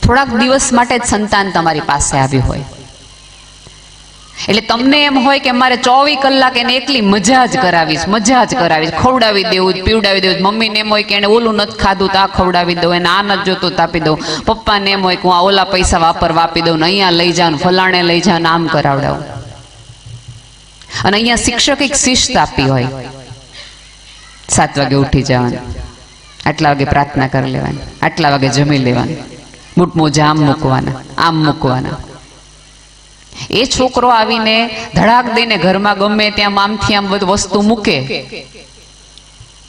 થોડાક દિવસ માટે જ સંતાન તમારી પાસે આવ્યું હોય, એટલે તમને એમ હોય કે મારે 24 કલાક એને એકલી મજા જ કરાવીશ, ખવડાવી દેવું, પીવડાવી દેવું. મમ્મીને એમ હોય કે એને ઓલું નથી ખાધું તો આ ખવડાવી દઉં, એને આ નથી જોતું તો આપી દઉં. પપ્પાને એમ હોય કે હું આ ઓલા પૈસા વાપરવા આપી દઉં, ને અહીંયા લઈ જાઉં, ફલાણે લઈ જાઉં, આમ કરાવડાવું. અને અહીંયા શિક્ષક એક શિસ્ત આપી હોય, 7 વાગે ઉઠી જવાનું, આટલા વાગે પ્રાર્થના કરી લેવાની, આટલા વાગે જમી લેવાનું, મૂઠ મોજા આમ મૂકવાના. એ છોકરો આવીને ધડાક દઈને ઘરમાં ગમે ત્યાં આમથી આમ બધું વસ્તુ મૂકે,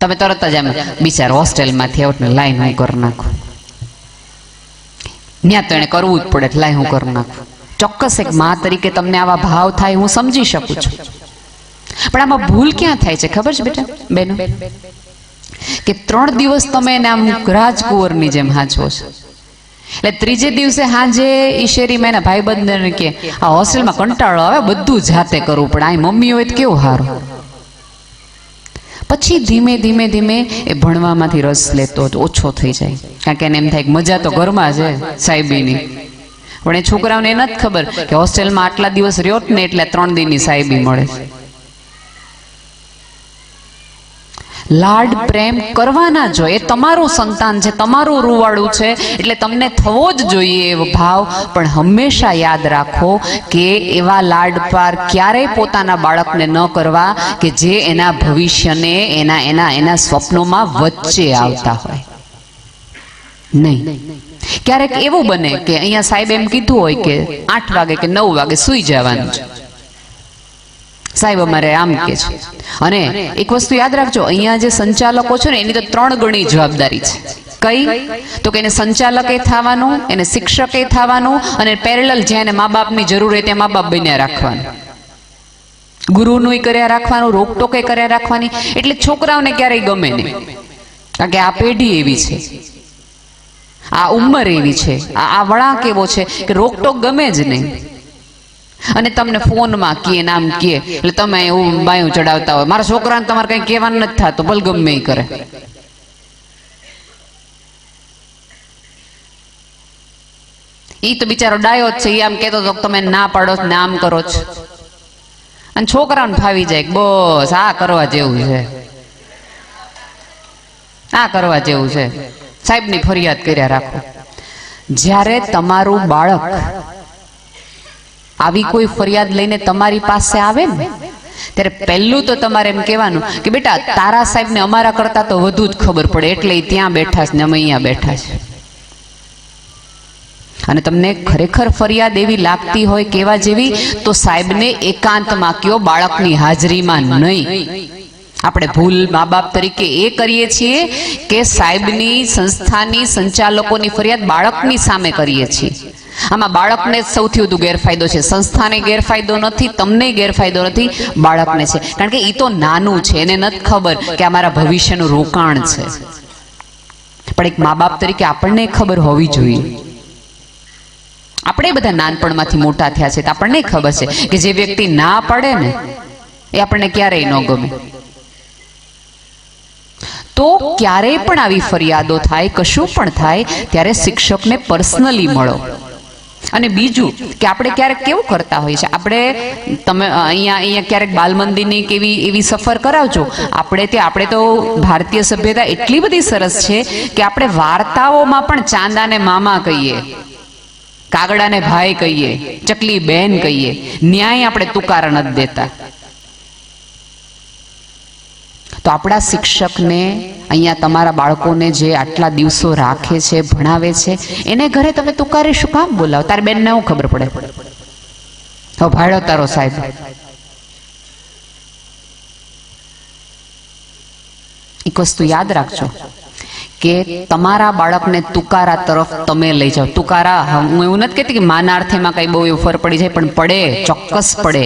તમે તરત જ આમ બિચારો હોસ્ટેલમાંથી આઉટ ને લાઈન હું કરી નાખું. ત્યાં તો એને કરવું જ પડે, લાઈ હું કરી નાખું. ચોક્કસ એક મા તરીકે તમને આવા ભાવ થાય હું સમજી શકું છું, પણ આમાં ભૂલ ક્યાં થાય છે ખબર છે બેટા બેનો, કે 3 દિવસ તમે એને આમ રાજકુંવરની જેમ હાચવો છો, એટલે ત્રીજે દિવસે હાંજે ઈશેરીમાં એના ભાઈબંધને કે આ હોસ્ટેલમાં કંટાળો આવે, બધું જાતે કરવું પડે, આ મમ્મી હોય તો કેવું સારું. પછી ધીમે ધીમે એ ભણવામાંથી રસ લેતો ઓછો થઈ જાય, કારણ કે એને એમ થાય કે મજા તો ઘરમાં છે સાહેબીની. પણ એ છોકરાઓને એ નથી ખબર કે હોસ્ટેલમાં આટલા દિવસ રહ્યો ને એટલે 3 દિનની સાહેબી મળે છે. લાડ પ્રેમ કરવાના જો, એ તમારું સંતાન છે, તમારું રૂવાડું છે, એટલે તમને થવો જ જોઈએ એવો ભાવ. પણ હંમેશા યાદ રાખો કે એવા લાડ પાર ક્યારેય પોતાના બાળકને ન કરવા કે જે એના ભવિષ્યને એના સ્વપ્નોમાં વચ્ચે આવતા હોય નહીં. ક્યારેક એવું બને કે અહીંયા સાહેબ એમ કીધું હોય કે 8 વાગે કે 9 વાગે સુઈ જવાનું છે, સાહેબ અમારે આમ કે છે. અને એક વસ્તુ યાદ રાખજો, અહીંયા જે સંચાલકો છે ને એની તો 3 ગણી જવાબદારી છે. કઈ? તો કે એને સંચાલકે થવાનું, એને શિક્ષકે થવાનું, અને પેરેલલ જ્યાં એને મા બાપની જરૂર હોય ત્યાં મા બાપ બન્યા રાખવાનું, ગુરુનું કર્યા રાખવાનું, રોકટોકે કર્યા રાખવાની. એટલે છોકરાઓને ક્યારેય ગમે નહીં, કારણ કે આ પેઢી એવી છે, આ ઉંમર એવી છે, આ વળાંક એવો છે કે રોકટોક ગમે જ નહીં. અને તમને ફોનમાં કીએ નામ કીએ એટલે તમે એવું બાયું ચડાવતા હોય. મારા છોકરાને તમારે કઈ કહેવાનું નથી થતું, ભલે ગમે એ કરે. ઈ તો બિચારો ડાયો જ છે, ઈ આમ કહેતો હતો તમે ના પાડો ને આમ કરો છો, અને છોકરાઓને ફાવી જાય બસ આ કરવા જેવું છે, આ કરવા જેવું છે, સાહેબની ફરિયાદ કર્યા રાખો. જ્યારે તમારું બાળક આવી કોઈ ફરિયાદ લઈને તમારી પાસે આવે ને, ત્યારે પહેલું તો તમારે એમ કહેવાનું કે બેટા તારા સાહેબને અમારા કરતા તો વધુ જ ખબર પડે, એટલે ત્યાં બેઠા છે ને અમે અહીંયા બેઠા છે. અને તમને ખરેખર ફરિયાદ એવી લાગતી હોય કેવા જેવી, તો સાહેબને એકાંતમાં કયો, બાળકની હાજરીમાં નહીં. આપણે ભૂલ મા બાપ તરીકે એ કરીએ છીએ કે સાહેબની, સંસ્થાની, સંચાલકોની ફરિયાદ બાળકની સામે કરીએ છીએ. આમાં બાળકને જ સૌથી વધુ ગેરફાયદો છે, સંસ્થાને ગેરફાયદો નથી, તમને ગેરફાયદો નથી, બાળકને છે. કારણ કે એ તો નાનું છે, એને નથી ખબર કે આ મારા ભવિષ્યનું રોકાણ છે. પણ એક મા બાપ તરીકે આપણને ખબર હોવી જોઈએ. આપણે બધા નાનપણમાંથી મોટા થયા છે તો આપણને ખબર છે કે જે વ્યક્તિ ના પાડે ને એ આપણને ક્યારેય ન ગમે. તો ક્યારેય પણ આવી ફરિયાદો થાય, કશું પણ થાય, ત્યારે શિક્ષકને પર્સનલી મળો. અને બીજું કે આપણે ક્યારેક કેવું કરતા હોય છે, તમે અહીંયા ક્યારેક બાલ મંદિરની કેવી એવી સફર કરાવજો. આપણે તો ભારતીય સભ્યતા એટલી બધી સરસ છે કે આપણે વાર્તાઓમાં પણ ચાંદાને મામા કહીએ, કાગડાને ભાઈ કહીએ, ચકલી બેન કહીએ, ન્યાય આપણે તુકારા નથી દેતા. તો આપણા શિક્ષકને અહીંયા તમારા બાળકોને જે આટલા દિવસો રાખે છે, ભણાવે છે, એને ઘરે તમે તુકારે શું કામ બોલાવો? તારી બેનને શું ખબર પડે? હવે ભાડો તારો સાહેબ. એક વસ્તુ યાદ રાખજો કે તમારા બાળકને તુકારા તરફ તમે લઈ જાઓ. તુકારા, હું એવું નથી કહેતી કે માનાર્થેમાં કઈ બહુ એવું ફર પડી જાય, પણ પડે, ચોક્કસ પડે.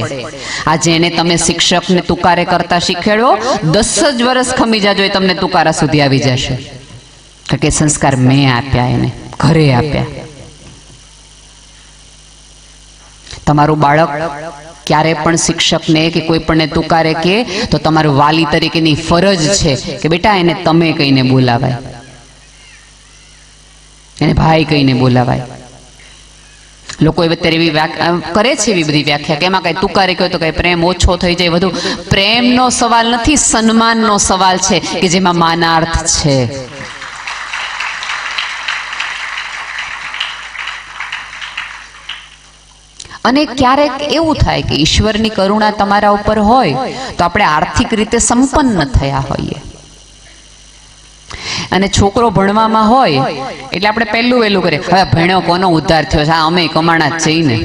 આજે એને તમે શિક્ષકને તુકારે કરતા શીખવાડો, 10 જ વર્ષ ખમી જાજો એ તમને તુકારા સુધી આવી જશે. કારણ કે સંસ્કાર મેં આપ્યા, એને ઘરે આપ્યા. તમારું બાળક ક્યારે પણ શિક્ષકને કે કોઈ પણને તુકારે કે તો તમારું વાલી તરીકેની ફરજ છે કે બેટા એને તમે કહીને બોલાવાય, એને ભાઈ કહીને બોલાવાય. લોકો અત્યારે એવી કરે છે એવી બધી વ્યાખ્યા કે એમાં કઈ તુકારી કહ્યું તો કઈ પ્રેમ ઓછો થઈ જાય. બધું પ્રેમનો સવાલ નથી, સન્માનનો સવાલ છે કે જેમાં માનાર્થ છે. અને ક્યારેક એવું થાય કે ઈશ્વરની કરુણા તમારા ઉપર હોય તો આપણે આર્થિક રીતે સંપન્ન થયા હોઈએ અને છોકરો ભણવામાં હોય એટલે આપણે પહેલું વહેલું કરીએ, હવે ભણ્યો કોનો ઉદ્ધાર થયો છે, અમે કમાણા જ જઈને.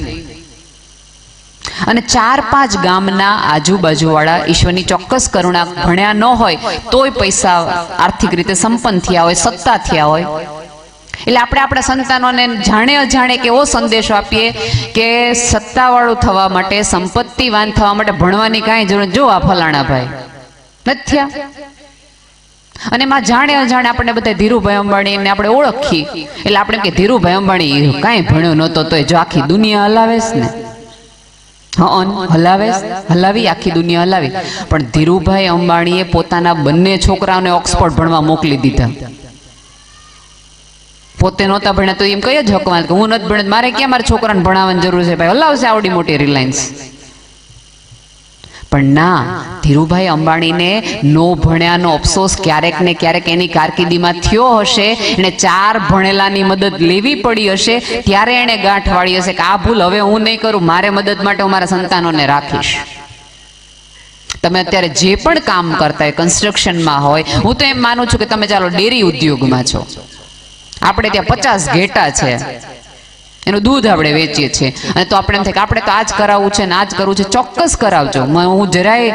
અને 4-5 ગામના આજુબાજુવાળા ઈશ્વરની ચોક્કસ કરુણા ભણ્યા ન હોય તોય પૈસા આર્થિક રીતે સંપન્ન થયા હોય, સત્તા થયા હોય, એટલે આપણે આપણા સંતાનોને જાણે અજાણે કેવો સંદેશો આપીએ કે સત્તાવાળું થવા માટે, સંપત્તિવાન થવા માટે ભણવાની કાંઈ જરૂર, જો આ ફલાણા ભાઈ નથી થયા. અને એમાં જાણે અજાણે આપણે બધા ધીરુભાઈ અંબાણીને આપણે ઓળખી એટલે આપણે કે ધીરુભાઈ અંબાણી કાંઈ ભણ્યો નહોતો તોય જો આખી દુનિયા હલાવેશ ને, હલાવી આખી દુનિયા હલાવી. પણ ધીરુભાઈ અંબાણીએ પોતાના બંને છોકરાઓને ઓક્સફોર્ડ ભણવા મોકલી દીધા. પોતે નહોતા ભણ્યા તો એમ કઈ જ હકમાં કે હું નથી ભણ્યો, મારે ક્યાં મારા છોકરાને ભણાવવાની જરૂર છે, ભાઈ હલાવશે આવડી મોટી રિલાયન્સ. પણ ના, ધીરુભાઈ અંબાણીને નો ભણ્યાનો અફસોસ ક્યારેક ને ક્યારેક એની કારકિર્દીમાં થયો હશે. એને 4 ભણેલાની મદદ લેવી પડી હશે ત્યારે એને ગાંઠ વાળી હશે કે આ ભૂલ હવે હું નહીં કરું, મારે મદદ માટે હું મારા સંતાનોને રાખીશ. તમે અત્યારે જે પણ કામ કરતા હોય, કન્સ્ટ્રક્શનમાં હોય, હું તો એમ માનું છું કે તમે ચાલો ડેરી ઉદ્યોગમાં છો, આપણે ત્યાં 50 ઘેટા છે, એનું દૂધ આપણે વેચીએ છીએ, અને તો આપણે એમ થાય કે આપણે તો આ જ કરાવવું છે ને આ જ કરવું છે. ચોક્કસ કરાવજો, હું જરાય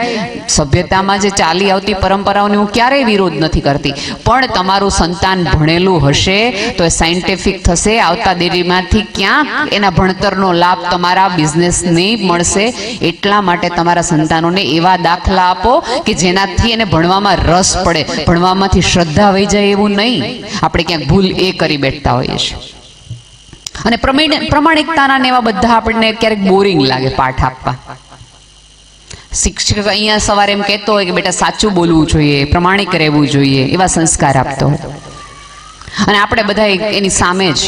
સભ્યતામાં જે ચાલી આવતી પરંપરાઓની હું ક્યારેય વિરોધ નથી કરતી, પણ તમારું સંતાન ભણેલું હશે તો એ સાયન્ટિફિક થશે. આવતા ડેરીમાંથી ક્યાંક એના ભણતરનો લાભ તમારા બિઝનેસને મળશે. એટલા માટે તમારા સંતાનોને એવા દાખલા આપો કે જેનાથી એને ભણવામાં રસ પડે, ભણવામાંથી શ્રદ્ધા વહી જાય એવું નહીં. આપણે ક્યાંક ભૂલ એ કરી બેઠતા હોઈએ છીએ. અને પ્રમાણિકતાના ને એવા બધા આપણને ક્યારેક બોરિંગ લાગે પાઠ આપવા. શિક્ષક અહીંયા સવારે એમ કહેતો હોય કે બેટા સાચું બોલવું જોઈએ, પ્રમાણિક રહેવું જોઈએ, એવા સંસ્કાર આપતો હોય. અને આપણે બધા એની સામે જ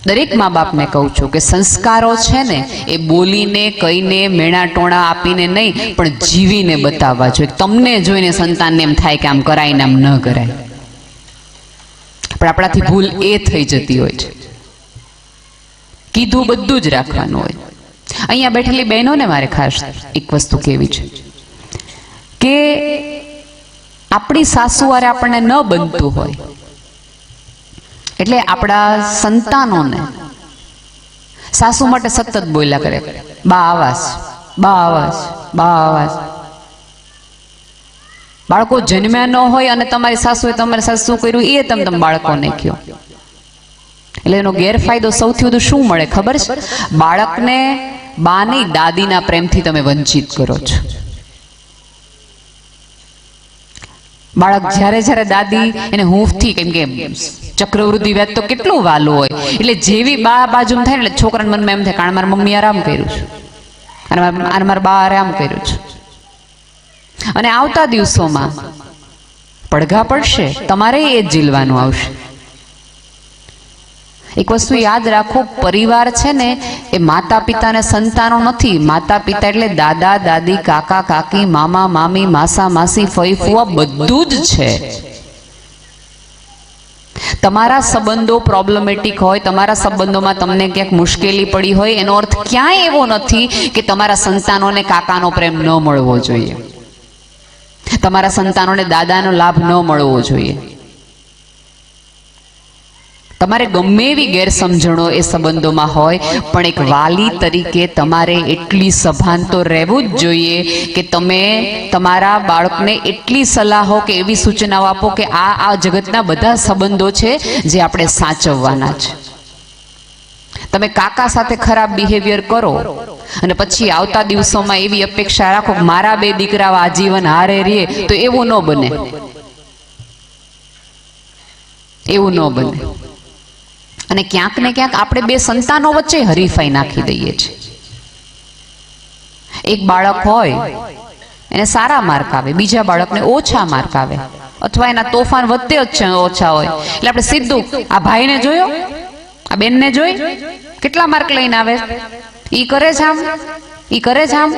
દરેક મા બાપને કહું છું કે સંસ્કારો છે ને એ બોલીને, કહીને, મેણા ટોણા આપીને નહીં, પણ જીવીને બતાવવા જોઈએ. તમને જોઈને સંતાનને એમ થાય કે આમ કરાય ને આમ ન કરાય. પણ આપણાથી ભૂલ એ થઈ જતી હોય છે. કીધું બધું જ રાખવાનું હોય. અહીંયા બેઠેલી બહેનોને મારે ખાસ એક વસ્તુ કહેવી છે કે આપણી સાસુવારે આપણને ન બનતું હોય એટલે આપણા સંતાનોને સાસુ માટે સતત બોલ્યા કરે, બા આવાસ, બા આવાસ, બા આવાસ. બાળકો જન્મ્યા ન હોય અને તમારી સાસુએ તમારી સાસુ શું કર્યું એ તમે બાળકોને કહો. એટલે એનો ગેરફાયદો સૌથી વધુ શું મળે ખબર છે? બાળકને બાની દાદીના પ્રેમથી તમે વંચિત કરો છો. બાળક જ્યારે દાદી એને હૂંફથી, કેમ કે ચક્રવૃદ્ધિ વ્યાજ તો કેટલું વાલું હોય, એટલે જેવી બા બાજુમાં થાય ને એટલે છોકરાના મનમાં એમ થાય કે મારી મમ્મી આરામ કર્યું છે અને મારા બા આરામ કર્યું છે. અને આવતા દિવસોમાં પડઘા પડશે, તમારે એ જ ઝીલવાનું આવશે. એક વસ્તુ યાદ રાખો, પરિવાર છે ને એ માતા પિતા ને સંતાનો નથી. માતા પિતા એટલે દાદા દાદી, કાકા કાકી, મામા મામી, માસા માસી, ફઈ ફુવા બધું જ છે. તમારા સંબંધો પ્રોબ્લેમેટિક હોય, તમારા સંબંધોમાં તમને ક્યાંક મુશ્કેલી પડી હોય, એનો અર્થ ક્યાંય એવો નથી કે તમારા સંતાનોને કાકાનો પ્રેમ ન મળવો જોઈએ, તમારા સંતાનોને દાદાનો લાભ ન મળવો જોઈએ. તમારે ગમે એવી ગેરસમજણો એ સંબંધોમાં હોય, પણ એક વાલી તરીકે તમારે એટલી સભાન તો રહેવું જ જોઈએ કે તમે તમારા બાળકને એટલી સલાહો કે એવી સૂચનાઓ આપો કે આ જગતના બધા સંબંધો છે જે આપણે સાચવવાના છે. તમે કાકા સાથે ખરાબ બિહેવિયર કરો અને પછી આવતા દિવસોમાં એવી અપેક્ષા રાખો કે મારા 2 દીકરાઓ આજીવન હારે રહે, તો એવું ન બને, એવું ન બને. અને ક્યાંક ને ક્યાંક આપણે 2 સંતાનો વચ્ચે હરીફાઈ નાખી દઈએ છીએ. એક બાળક હોય એને સારા માર્ક આવે, બીજા બાળકને ઓછા માર્ક આવે, અથવા એના તોફાન વધતે જ ઓછા હોય, એટલે આપણે સીધું આ ભાઈને જોયો, આ બેનને જોઈ કેટલા માર્ક લઈને આવે, ઈ કરે છે આમ, ઈ કરે છે આમ.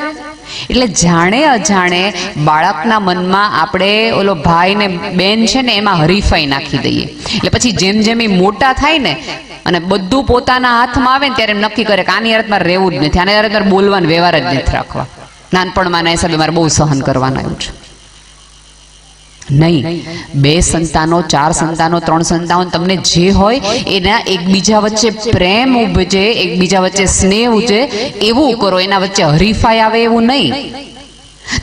એટલે જાણે અજાણે બાળકના મનમાં આપણે ઓલો ભાઈ ને બેન છે ને એમાં હરીફાઈ નાખી દઈએ. એટલે પછી જેમ જેમ એ મોટા થાય ને અને બધું પોતાના હાથમાં આવે ને ત્યારે એમ નક્કી કરે કે આની હારે મારે રહેવું જ નથી, આની હારે મારે બોલવાનું વ્યવહાર જ નથી રાખવા, નાનપણમાં ના હિસાબે મારે બહુ સહન કરવાનું આવ્યું છે. નહીં, 2 સંતાનો 4 સંતાનો 3 સંતાનો તમને જે હોય એના એકબીજા વચ્ચે પ્રેમ ઉપજે, એકબીજા વચ્ચે સ્નેહ ઉપજે એવું કરો, એના વચ્ચે હરીફાઈ આવે એવું નહીં.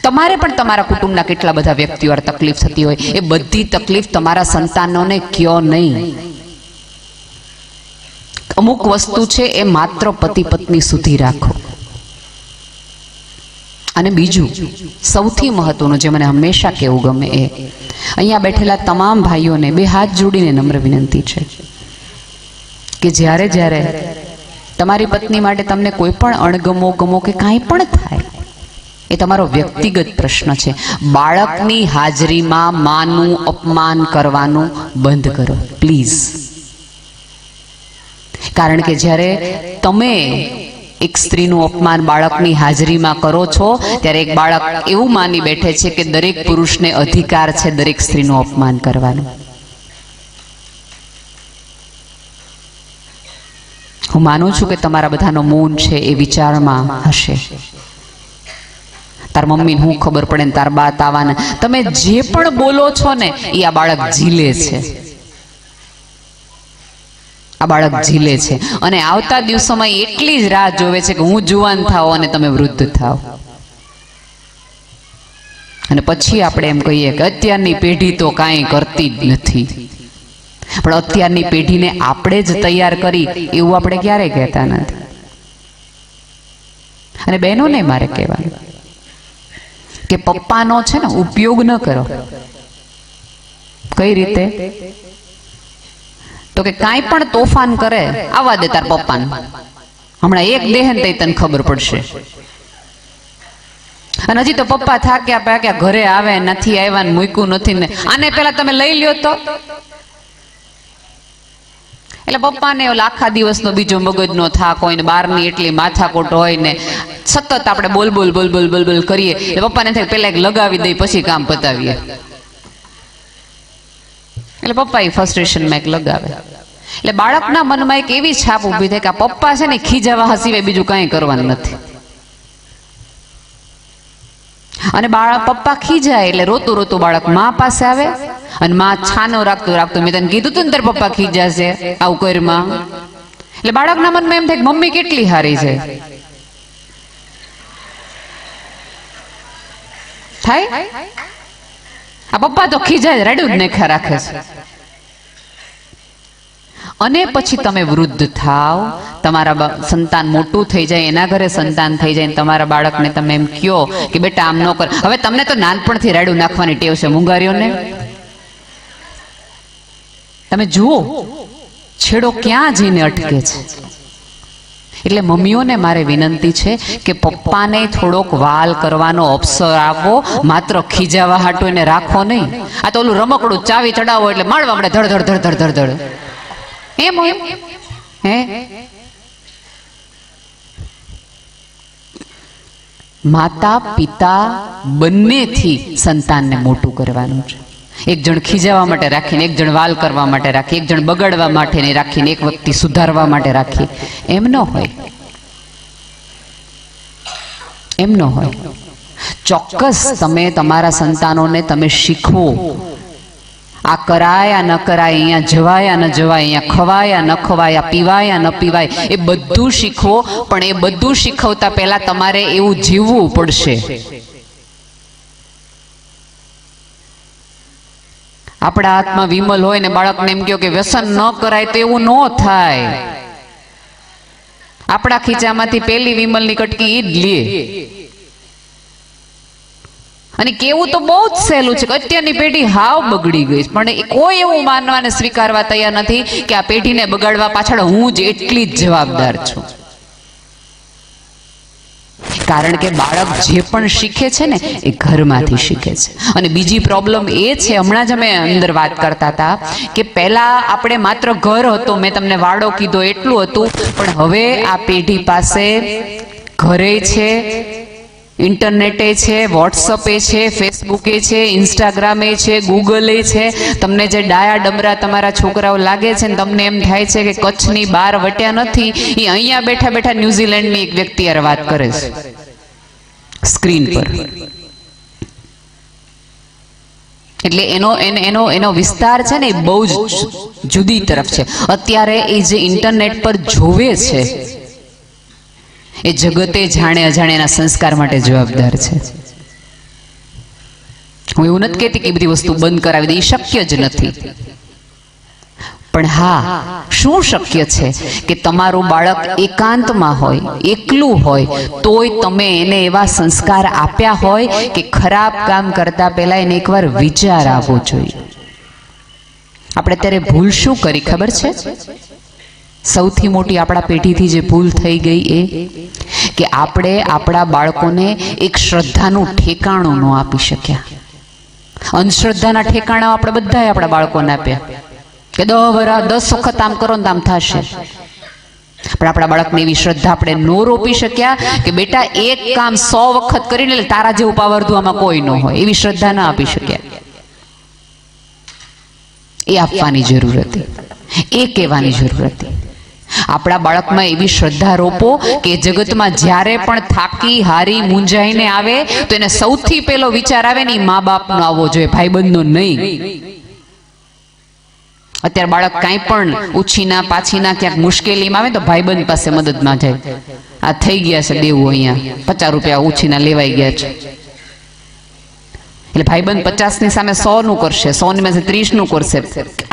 તમારે પણ તમારા કુટુંબના કેટલા બધા વ્યક્તિઓ તકલીફ થતી હોય, એ બધી તકલીફ તમારા સંતાનોને કયો નહીં. અમુક વસ્તુ છે એ માત્ર પતિ પત્ની સુધી રાખો. અને બીજું સૌથી મહત્વનું જે મને હંમેશા કહેવું ગમે એ, અહીંયા બેઠેલા તમામ ભાઈઓને 2 હાથ જોડીને નમ્ર વિનંતી છે કે જ્યારે જ્યારે તમારી પત્ની માટે તમને કોઈ પણ અણગમો ગમો કે કાંઈ પણ થાય, એ તમારો વ્યક્તિગત પ્રશ્ન છે. બાળકની હાજરીમાં માનું અપમાન કરવાનું બંધ કરો પ્લીઝ. કારણ કે જ્યારે તમે એક સ્ત્રીનું અપમાન બાળકની હાજરીમાં કરો છો ત્યારે એક બાળક એવું માની બેઠે છે કે દરેક પુરુષને અધિકાર છે દરેક સ્ત્રીનું અપમાન કરવાનું. હું માનું છું કે તમારા બધાનો મૌન છે એ વિચારમાં હશે. તાર મમ્મીને હું ખબર પડે ને તાર બા તાવાને, તમે જે પણ બોલો છો ને એ આ બાળક ઝીલે છે, આ બાળક ઝીલે છે. અને આવતા દિવસોમાં એટલી જ રાહ જોવે છે કે હું જુવાન થાવ અને તમે વૃદ્ધ થાવ. અને પછી આપણે એમ કહીએ કે અત્યારની પેઢી તો કાંઈ કરતી જ નથી. પણ અત્યારની પેઢીને આપણે જ તૈયાર કરી એવું આપણે ક્યારેય કહેતા નથી. અને બહેનોને મારે કહેવાનું કે પપ્પાનો છે ને ઉપયોગ ન કરો. કઈ રીતે? તો કે કાંઈ પણ તોફાન કરે આવવા દે તાર પપ્પાને, હમણાં એક દેહન તઈ તને ખબર પડશે. અને હજી તો પપ્પા થાક્યા પાક્યા ઘરે આવે નથી આવ્યા ને મૂક્યું નથી ને આને પેલા તમે લઈ લ્યો તો. એટલે પપ્પાને આખા દિવસનો બીજો મગજનો થાક હોય ને બહારની એટલી માથાકોટ હોય ને સતત આપણે બોલ બોલ બોલ બોલ બોલ બોલ કરીએ એટલે પપ્પાને થાય પેલા એક લગાવી દઈ પછી કામ પતાવીએ. એટલે પપ્પા એ ફ્રસ્ટ્રેશનમાં એક લગાવે. એટલે બાળકના મનમાં એક એવી છાપ ઊભી થાય કે આ પપ્પા છે ને ખીજાવા સિવાય બીજું કાંઈ કરવાનું નથી. અને પપ્પા ખીજાય એટલે રોતું રોતું બાળક મા પાસે આવે અને મા છાનો રાખતું રાખતું મેં તને કીધું તું ને તાર પપ્પા ખીજાશે આવું કરમાં. એટલે બાળકના મનમાં એમ થાય કે મમ્મી કેટલી હારી છે. થાય આ પપ્પા તો ખીજાય રેડું જ નેખા રાખે છે. અને પછી તમે વૃદ્ધ થાવ, તમારા સંતાન મોટું થઈ જાય, એના ઘરે સંતાન થઈ જાય, તમારા બાળકને તમે એમ કહો કે બેટા આમ ન કર. હવે તમને તો નાનપણથી રેડું નાખવાની ટેવ છે મૂંગારીઓને. તમે જુઓ છેડો ક્યાં જઈને અટકે છે. એટલે મમ્મીઓને મારે વિનંતી છે કે પપ્પાને થોડોક વાલ કરવાનો અવસર આપો, માત્ર ખીજાવા હાટો એને રાખો નહીં. આ તો ઓલું રમકડું ચાવી ચડાવો એટલે માળવા મળે ધડ ધડ ધડ ધડ ધડ ધડ એમ હોય હે. માતા પિતા બંનેથી સંતાનને મોટું કરવાનું છે. એક જણ ખીજાવા માટે રાખીને, એક જણ વાલ કરવા માટે રાખી, એક જણ બગાડવા માટે રાખીને, એક વ્યક્તિ સુધારવા માટે રાખી. એમ ન હોય, એમ ન હોય. ચોક્કસ તમે તમારા સંતાનોને તમે શીખવો આ કરાય આ ન કરાય, અહીંયા જવાય આ ન જવાય, અહીંયા ખવાય આ ન ખવાય, આ પીવાય આ ન પીવાય, એ બધું શીખવો. પણ એ બધું શીખવતા પહેલા તમારે એવું જીવવું પડશે. આપણા હાથમાં વિમલ હોય ને બાળકને એમ કહો કે વ્યસન ન કરાય તો એવું ન થાય. આપણા ખીચામાંથી પેલી વિમલની કટકી ઈ જ લે. અને કેવું તો બહુ જ સહેલું છે કે અત્યારની પેઢી હાવ બગડી ગઈ છે, પણ કોઈ એવું માનવાને સ્વીકારવા તૈયાર નથી કે આ પેઢીને બગાડવા પાછળ હું જ એટલી જ જવાબદાર છું. કારણ કે બાળક જે પણ શીખે છે ને એ ઘરમાંથી શીખે છે. અને બીજી પ્રોબ્લેમ એ છે, હમણાં જ અમે અંદર વાત કરતા હતા કે પહેલા આપણે માત્ર ઘર હતો, મેં તમને વાડો કીધો એટલું હતું, પણ હવે આ પેઢી પાસે ઘરે છે, ઇન્ટરનેટે છે, વોટ્સઅપે છે, ફેસબુકે છે, ઇન્સ્ટાગ્રામે છે, ગૂગલે છે. તમને જે ડાયા ડમરા તમારા છોકરાઓ લાગે છે ને તમને એમ થાય છે કે કચ્છની બહાર વટ્યા નથી, એ અહીંયા બેઠા બેઠા ન્યુઝીલેન્ડની એક વ્યક્તિ યાર વાત કરે છે સ્ક્રીન પર. એટલે એનો વિસ્તાર છે ને એ બહુ જ જુદી તરફ છે. અત્યારે એ જે ઇન્ટરનેટ પર જોવે છે એ જગતે જાણે અજાણ્યાના સંસ્કાર માટે જવાબદાર છે. હું એવું નથી કહેતી કે બધી વસ્તુ બંધ કરાવી દે, એ શક્ય જ નથી. પણ હા, શું શક્ય છે કે તમારું બાળક એકાંતમાં હોય, એકલું હોય, તોય તમે એને એવા સંસ્કાર આપ્યા હોય કે ખરાબ કામ કરતા પહેલા એને એકવાર વિચાર આવવો જોઈએ. આપણે ત્યારે ભૂલ શું કરી ખબર છે? સૌથી મોટી આપણા પેઢીથી જે ભૂલ થઈ ગઈ એ કે આપણે આપણા બાળકોને એક શ્રદ્ધાનું ઠેકાણું ન આપી શક્યા. અંધશ્રદ્ધાના ઠેકાણા આપણે બધાએ આપણા બાળકોને આપ્યા કે 10 વખત આમ કરો ને આમ થશે. પણ આપણા બાળકને એવી શ્રદ્ધા આપણે ન રોપી શક્યા કે બેટા એક કામ 100 વખત કરીને તારા જેવું પાવરધું આમાં કોઈ ન હોય, એવી શ્રદ્ધા ન આપી શક્યા. એ આપવાની જરૂર હતી, એ કહેવાની જરૂર હતી. આપણા બાળકમાં એવી શ્રદ્ધા રોપો કે જગતમાં જ્યારે પણ થાકી હારી મૂંઝાઈને આવે તો એને સૌથી પહેલો વિચાર આવે ને મા બાપનો આવવો જોઈએ, ભાઈબંધનો નહીં. અત્યારે બાળક કાંઈ પણ ઉછીના પાછીના ક્યાંક મુશ્કેલીમાં આવે તો ભાઈબંધ પાસે મદદમાં જાય. આ થઈ ગયા છે દેવું, અહીંયા 50 રૂપિયા ઉછીના લેવાઈ ગયા છે, એટલે ભાઈબંધ 50 ની સામે 100 નું કરશે, 100 ની પાસે 30 નું કરશે,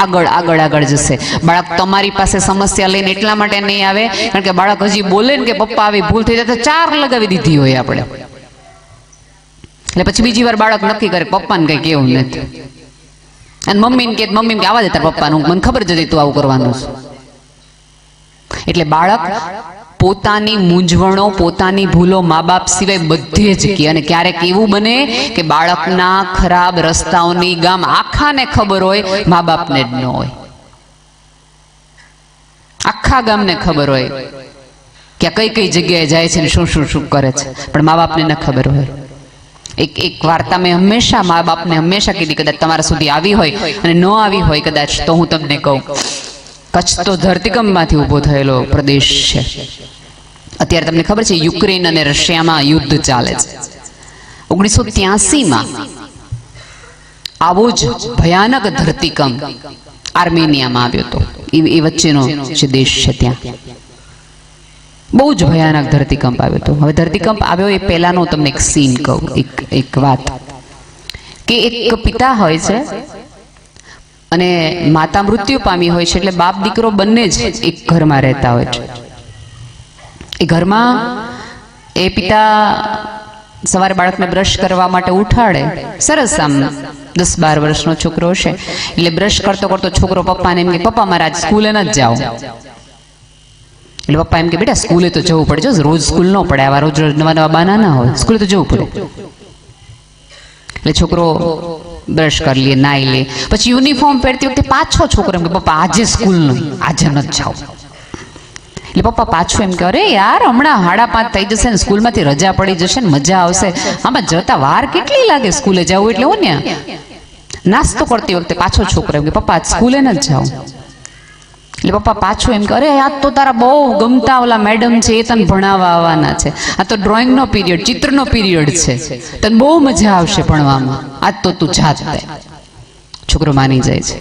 આગળ જશે. બાળક તમારી પાસે સમસ્યા લઈને એટલા માટે નહીં આવે કારણ કે બાળક હજી બોલે ને કે પપ્પા આવી ભૂલ થઈ જાય તો 4 લગાવી દીધી હોય આપણે. એટલે પછી બીજી વાર બાળક નક્કી કરે પપ્પાને કઈ કેવું નથી, અને મમ્મી કે આવા દે તાર પપ્પાનું, મને ખબર જ હતી તું આવું કરવાનું છે. એટલે બાળક પોતાની મૂંઝવણો, પોતાની ભૂલો મા બાપ સિવાય બધે જ કહે. અને ક્યારેક એવું બને કે બાળકના ખરાબ રસ્તાઓની ગામ આખાને ખબર હોય, મા બાપને જ ન હોય. આખા ગામને ખબર હોય કે કઈ કઈ જગ્યાએ જાય છે ને શું કરે છે, પણ મા બાપને ન ખબર હોય. એક વાર્તા મેં હંમેશા મા બાપને હંમેશા કીધી, કદાચ તમારા સુધી આવી હોય અને ન આવી હોય કદાચ તો હું તમને કહું. કચ્છ તો ધરતીકંપમાંથી ઊભો થયેલો પ્રદેશ છે. અત્યારે તમને ખબર છે યુક્રેન અને રશિયામાં યુદ્ધ ચાલે છે. 1983માં આવો જ ભયાનક ધરતીકંપ આર્મેનિયામાં આવ્યો હતો. એ વચ્ચેનો જે દેશ છે ત્યાં બહુ જ ભયાનક ધરતીકંપ આવ્યો હતો. હવે ધરતીકંપ આવ્યો એ પહેલાનો તમને એક સીન કહું, એક વાત કે એક પિતા હોય છે અને માતા મૃત્યુ પામી હોય છે. એટલે બાપ દીકરો બંને જ એક ઘરમાં રહેતા હોય છે. એ ઘરમાં એ પિતા સવારે બાળકને બ્રશ કરવા માટે ઉઠાડે, સરસ આમ 10-12 વર્ષનો છોકરો હશે. એટલે બ્રશ કરતો કરતો છોકરો પપ્પાને એમ કે પપ્પા મારે આજ સ્કૂલે ન જાઓ. એટલે પપ્પા એમ કે બેટા સ્કૂલે તો જવું પડે, જો રોજ સ્કૂલ ન પડે, આવા રોજ નવા બાના ના હોય, સ્કૂલે તો જવું પડે. એટલે છોકરો બ્રશ કરી લે, નાઈ લે, પછી યુનિફોર્મ પહેરતી વખતે પાછો છોકરો એમ કે પપ્પા આજે સ્કૂલ નહીં, આજે ન જાઓ. એટલે પપ્પા પાછું એમ કે અરે યાર હમણાં 5:30 થઈ જશે ને સ્કૂલમાંથી રજા પડી જશે ને મજા આવશે, આમાં જતા વાર કેટલી લાગે સ્કૂલે જવું. એટલે હું ને નાસ્તો કરતી વખતે પાછો છોકરો એમ કે પપ્પા સ્કૂલે ન જાઓ. એટલે પપ્પા પાછું એમ કે અરે આજ તો તારા બહુ ગમતા ઓલા મેડમ છે એ તને ભણાવવા આવવાના છે, આ તો ડ્રોઈંગનો પીરિયડ, ચિત્રનો પીરિયડ છે, તને બહુ મજા આવશે ભણવામાં, આજ તો તું જાત દે. છોકરો માની જાય છે.